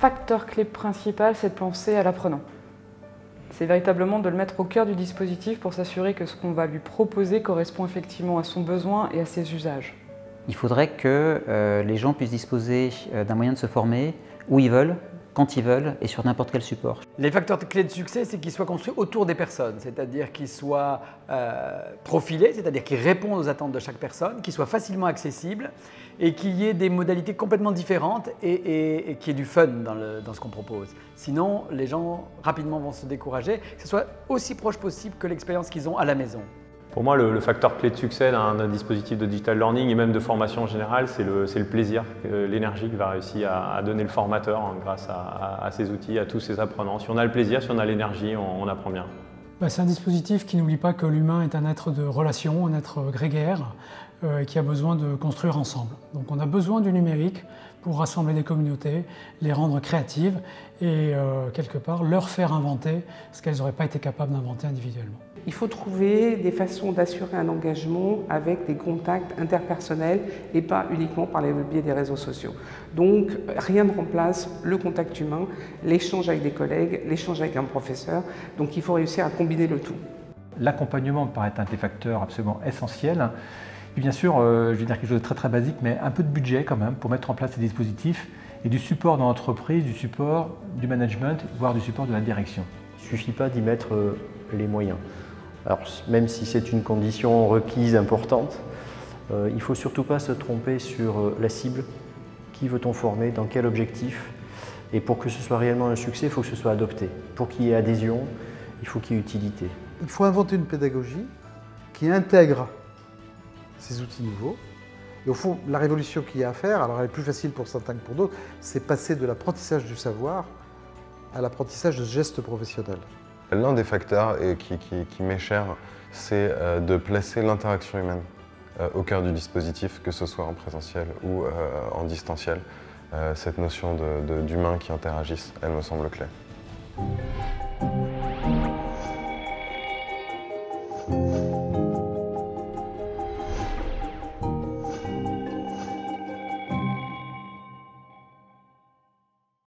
facteur clé principal, c'est de penser à l'apprenant. C'est véritablement de le mettre au cœur du dispositif pour s'assurer que ce qu'on va lui proposer correspond effectivement à son besoin et à ses usages. Il faudrait que les gens puissent disposer d'un moyen de se former où ils veulent, quand ils veulent et sur n'importe quel support. Les facteurs clés de succès, c'est qu'ils soient construits autour des personnes, c'est-à-dire qu'ils soient profilés, c'est-à-dire qu'ils répondent aux attentes de chaque personne, qu'ils soient facilement accessibles et qu'il y ait des modalités complètement différentes et qu'il y ait du fun dans ce qu'on propose. Sinon, les gens rapidement vont se décourager, que ce soit aussi proche possible que l'expérience qu'ils ont à la maison. Pour moi, le facteur clé de succès d'un dispositif de digital learning et même de formation en général, c'est le plaisir, l'énergie que va réussir à donner le formateur grâce à ces outils, à tous ces apprenants. Si on a le plaisir, si on a l'énergie, on apprend bien. C'est un dispositif qui n'oublie pas que l'humain est un être de relation, un être grégaire, qui a besoin de construire ensemble. Donc on a besoin du numérique pour rassembler des communautés, les rendre créatives et quelque part leur faire inventer ce qu'elles n'auraient pas été capables d'inventer individuellement. Il faut trouver des façons d'assurer un engagement avec des contacts interpersonnels et pas uniquement par le biais des réseaux sociaux. Donc rien ne remplace le contact humain, l'échange avec des collègues, l'échange avec un professeur. Donc il faut réussir à combiner le tout. L'accompagnement me paraît un des facteurs absolument essentiels. Et bien sûr, je vais dire quelque chose de très basique, mais un peu de budget quand même pour mettre en place ces dispositifs et du support dans l'entreprise, du support du management, voire du support de la direction. Il ne suffit pas d'y mettre les moyens. Alors, même si c'est une condition requise importante, il ne faut surtout pas se tromper sur la cible. Qui veut-on former? Dans quel objectif? Et pour que ce soit réellement un succès, il faut que ce soit adopté. Pour qu'il y ait adhésion, il faut qu'il y ait utilité. Il faut inventer une pédagogie qui intègre ces outils nouveaux. Et au fond, la révolution qu'il y a à faire, alors elle est plus facile pour certains que pour d'autres, c'est passer de l'apprentissage du savoir à l'apprentissage de gestes professionnels. L'un des facteurs qui m'est cher, c'est de placer l'interaction humaine au cœur du dispositif, que ce soit en présentiel ou en distanciel. Cette notion d'humains qui interagissent, elle me semble clé.